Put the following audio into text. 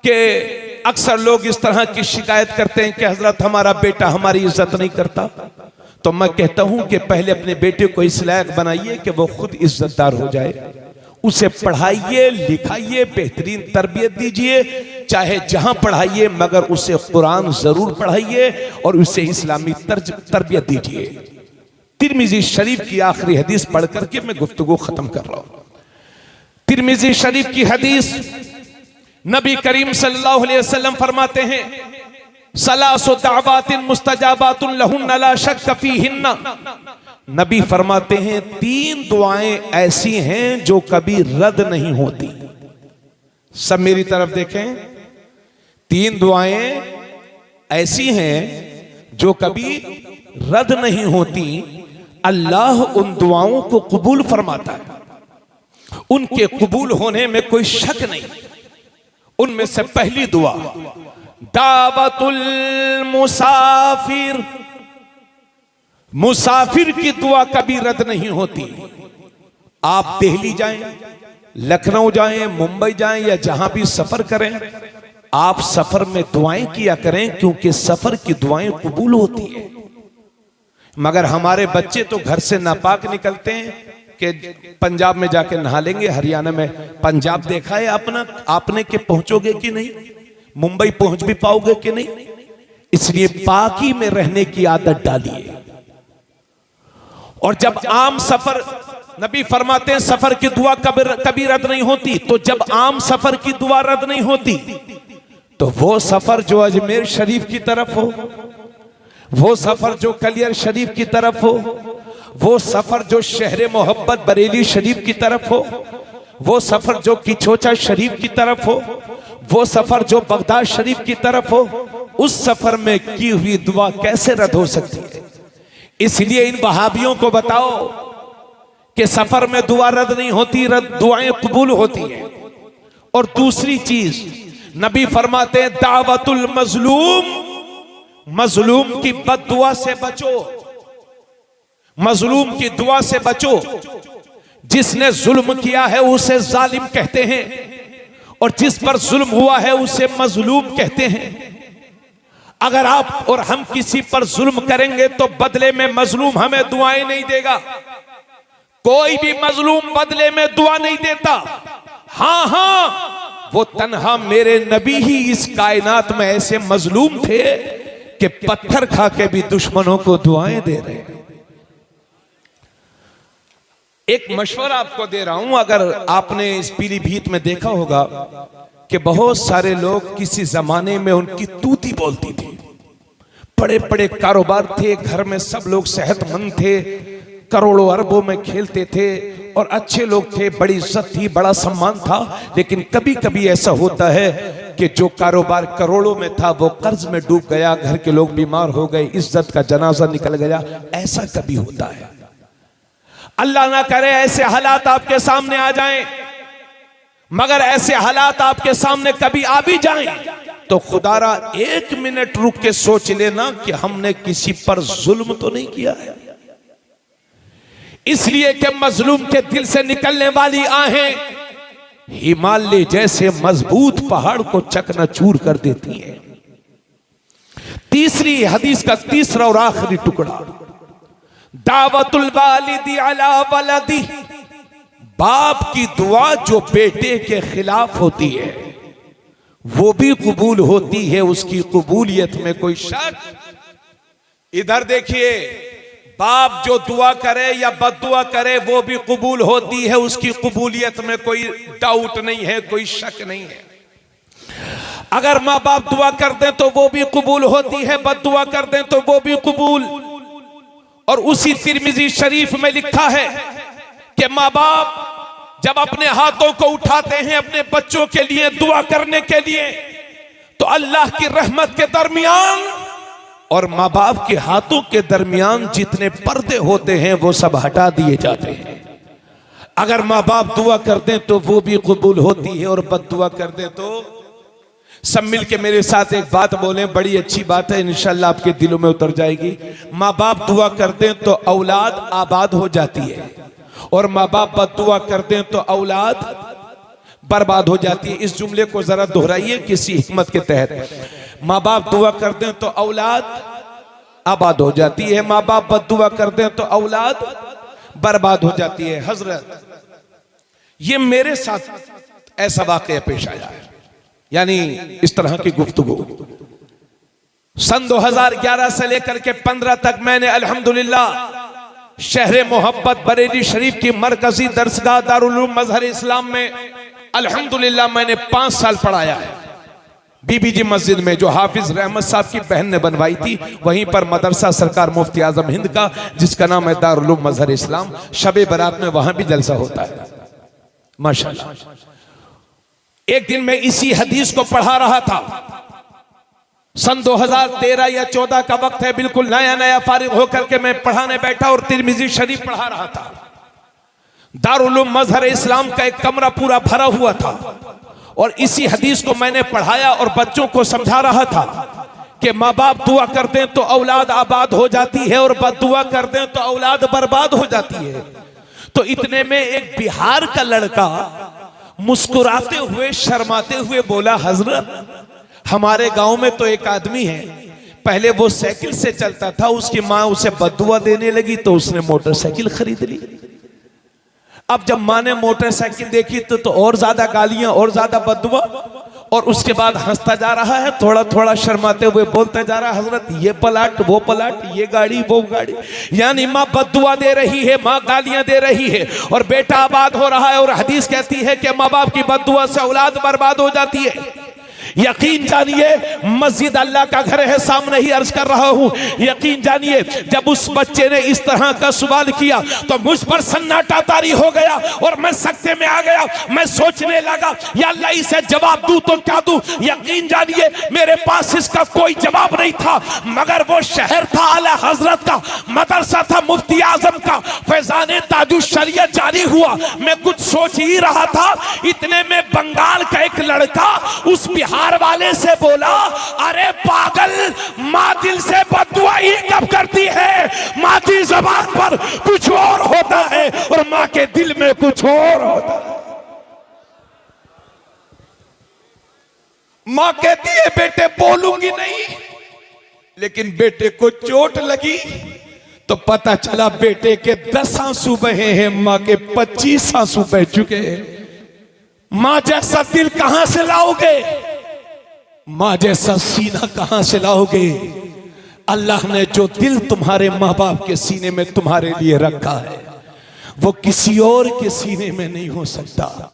कि अक्सर लोग इस तरह की शिकायत करते हैं कि हजरत हमारा बेटा हमारी इज्जत नहीं करता। तो मैं कहता हूं कि पहले अपने बेटे को इस लायक बनाइए कि वो खुद इज्जतदार हो जाए। उसे पढ़ाइए, लिखाइए, बेहतरीन तरबियत दीजिए, चाहे जहां पढ़ाइए, मगर उसे कुरान जरूर पढ़ाइए और उसे इस्लामी तरबियत दीजिए। तिरमिजी शरीफ की आखिरी हदीस पढ़ करके मैं गुफ्तगू खत्म कर रहा हूं। तिरमिजी शरीफ की हदीस, नबी करीम सल्लल्लाहु अलैहि वसल्लम फरमाते हैं, सलासु दावातिन मुस्तजाबातुन लहुन्ना ला शक्क फीहिन्ना। नबी फरमाते हैं 3 दुआएं ऐसी हैं जो कभी रद्द नहीं होती। सब मेरी तरफ देखें, 3 दुआएं ऐसी हैं जो कभी रद्द नहीं होती। अल्लाह उन दुआओं को कबूल फरमाता है, उनके कबूल होने में कोई शक नहीं। उनमें से पहली दुआ दावतुल मुसाफिर, मुसाफिर की दुआ कभी रद्द नहीं होती। आप दिल्ली जाएं, लखनऊ जाएं, मुंबई जाएं या जहां भी सफर करें, आप सफर में दुआएं किया करें, क्योंकि सफर की दुआएं कबूल होती है। मगर हमारे बच्चे तो घर से नापाक निकलते हैं कि पंजाब में जाके नहा लेंगे, हरियाणा में। पंजाब देखा है आपने कि पहुंचोगे कि नहीं, मुंबई पहुंच भी पाओगे कि नहीं। इसलिए पाकी में रहने की आदत डालिए। और जब आम सफर, नबी फरमाते हैं सफर की दुआ कभी रद्द नहीं होती। तो जब आम सफर की दुआ रद्द नहीं होती, तो वो सफर जो अजमेर शरीफ की तरफ हो, वो सफर जो कलियर शरीफ की तरफ हो, वो सफर जो शहर मोहब्बत बरेली शरीफ की तरफ हो, वो सफर जो किचोचा शरीफ की तरफ हो, वो सफर जो बगदाद शरीफ की तरफ हो, उस सफर में की हुई दुआ कैसे रद्द हो सकती है। इसलिए इन वहाबियों को बताओ कि सफर में दुआ रद्द नहीं होती, दुआएं कबूल होती हैं। और दूसरी चीज नबी फरमाते हैं दावतुल मजलूम, मजलूम की बद्दुआ से बचो, मजलूम की दुआ से बचो। जिसने जुल्म किया है उसे जालिम कहते हैं, और जिस पर जुल्म हुआ है उसे मजलूम कहते हैं। अगर आप और हम किसी पर जुल्म करेंगे तो बदले में मजलूम हमें दुआएं नहीं देगा। कोई भी मजलूम बदले में दुआ नहीं देता। हां, वो तन्हा मेरे नबी ही इस कायनात में ऐसे मजलूम थे कि पत्थर खा के भी दुश्मनों को दुआएं दे रहे हैं। एक मशवरा आपको दे रहा हूं, अगर आपने इस पीलीभीत में देखा होगा कि बहुत सारे लोग किसी जमाने में उनकी तूती बोलती थी, बड़े बड़े कारोबार थे, घर में सब लोग सेहतमंद थे, करोड़ों अरबों में खेलते थे और अच्छे लोग थे, बड़ी इज्जत थी, बड़ा सम्मान था। लेकिन कभी कभी ऐसा होता है कि जो कारोबार करोड़ों में था वो कर्ज में डूब गया, घर के लोग बीमार हो गए, इज्जत का जनाजा निकल गया। ऐसा कभी होता है। अल्लाह ना करे ऐसे हालात आपके सामने आ जाएं, मगर ऐसे हालात आपके सामने कभी आ भी जाएं तो खुदारा 1 मिनट रुक के सोच लेना कि हमने किसी पर जुल्म तो नहीं किया है। इसलिए कि मजलूम के दिल से निकलने वाली आहें हिमालय जैसे मजबूत पहाड़ को चकनाचूर कर देती हैं। तीसरी हदीस का तीसरा और आखिरी टुकड़ा, दावतुल वालिदी अला वलदी, बाप की दुआ जो बेटे के खिलाफ होती है वो भी कबूल होती है, उसकी कबूलियत में कोई शक। इधर देखिए, बाप जो दुआ करे या बद्दुआ करे वो भी कबूल होती है, उसकी कबूलियत में कोई डाउट नहीं है, कोई शक नहीं है। अगर माँ बाप दुआ कर दें तो वो भी कबूल होती है, बद्दुआ कर दें तो वो भी कबूल। और उसी तिरमिजी शरीफ में लिखा है कि माँ बाप जब अपने हाथों को उठाते हैं अपने बच्चों के लिए दुआ करने के लिए, तो अल्लाह की रहमत के दरमियान और माँ बाप के हाथों के दरमियान जितने पर्दे होते हैं वो सब हटा दिए जाते हैं। अगर माँ बाप दुआ कर दें तो वो भी कबूल होती है, और बद्दुआ कर दें तो। सब मिल के मेरे साथ एक बात बोलें, बड़ी अच्छी बात है, इंशाल्लाह आपके दिलों में उतर जाएगी। माँ बाप दुआ कर दें तो औलाद आबाद हो जाती है, और माँ बाप बद्दुआ कर दें तो औलाद बर्बाद हो जाती है। इस जुमले को जरा दोहराइए किसी हिकमत के तहत। माँ बाप दुआ कर दें तो औलाद आबाद हो जाती है, माँ बाप बद्दुआ कर दें तो औलाद बर्बाद हो जाती है। हजरत, ये मेरे साथ ऐसा वाकया पेश आया है, यानी इस तरह की गुफ्तगू। सन 2011 से लेकर के 15 तक मैंने अल्हम्दुलिल्लाह शहरे मोहब्बत बरेली शरीफ की मरकजी दरसगाह दारुल उलूम मजहर इस्लाम में अल्हम्दुलिल्लाह मैंने 5 साल पढ़ाया है। बीबीजी मस्जिद में जो हाफिज रहमत साहब की बहन ने बनवाई थी, वहीं पर मदरसा सरकार मुफ्ती आजम हिंद का जिसका नाम है दारुल उलूम मजहर इस्लाम, शबे बरात में वहां भी जलसा होता है माशाल्लाह। एक दिन मैं इसी हदीस को पढ़ा रहा था, सन 2013 या 14 का वक्त है, बिल्कुल नया नया फारिग होकर के मैं पढ़ाने बैठा और तिरमिजी शरीफ पढ़ा रहा था। दारुल उलूम मजहर इस्लाम का एक कमरा पूरा भरा हुआ था और इसी हदीस को मैंने पढ़ाया और बच्चों को समझा रहा था कि माँ बाप दुआ कर दें तो औलाद आबाद हो जाती है और बद्दुआ कर दें तो औलाद बर्बाद हो जाती है। तो इतने में एक बिहार का लड़का मुस्कुराते हुए शर्माते हुए बोला, हजरत हमारे गांव में तो एक आदमी है, पहले वो साइकिल से चलता था, उसकी माँ उसे बद्दुआ देने लगी तो उसने मोटरसाइकिल खरीद ली। अब जब माँ ने मोटरसाइकिल देखी तो और ज्यादा गालियां और ज्यादा बद्दुआ, और उसके बाद हंसता जा रहा है, थोड़ा थोड़ा शर्माते हुए बोलता जा रहा है, हजरत ये पलट वो पलट, ये गाड़ी वो गाड़ी। यानी माँ बद्दुआ दे रही है, माँ गालियां दे रही है और बेटा आबाद हो रहा है। और हदीस कहती है कि माँ बाप की बद्दुआ से औलाद बर्बाद हो जाती है। यकीन जानिए मस्जिद अल्लाह का घर है, सामने ही अर्ज कर रहा हूं। यकीन जानिए जब उस बच्चे ने इस तरह का सवाल किया तो मुझ पर सन्नाटा तारी हो गया और मैं सख्ते में आ गया। मैं सोचने लगा, या अल्लाह इसे जवाब दूं तो क्या दूं। यकीन जानिए मेरे पास इसका कोई जवाब नहीं था, मगर वो शहर था आला हजरत का, मदरसा था मुफ्ती आजम का, फैजाने ताजुश शरीयत जारी हुआ। मैं कुछ सोच ही रहा था, इतने में बंगाल का एक लड़का उस बिहार वाले से बोला, अरे पागल, माँ दिल से बद्दुआ ही कब करती है, माँ की ज़बान पर कुछ और होता है और माँ के दिल में कुछ और होता है। माँ कहती है बेटे बोलूंगी नहीं, लेकिन बेटे को चोट लगी तो पता चला बेटे के 10 आंसू बहे हैं, माँ के 25 आंसू बह चुके हैं। माँ जैसा दिल कहां से लाओगे, माँ जैसा सीना कहां से लाओगे। अल्लाह ने जो दिल तुम्हारे माँ बाप के सीने में तुम्हारे लिए रखा है वो किसी और के सीने में नहीं हो सकता।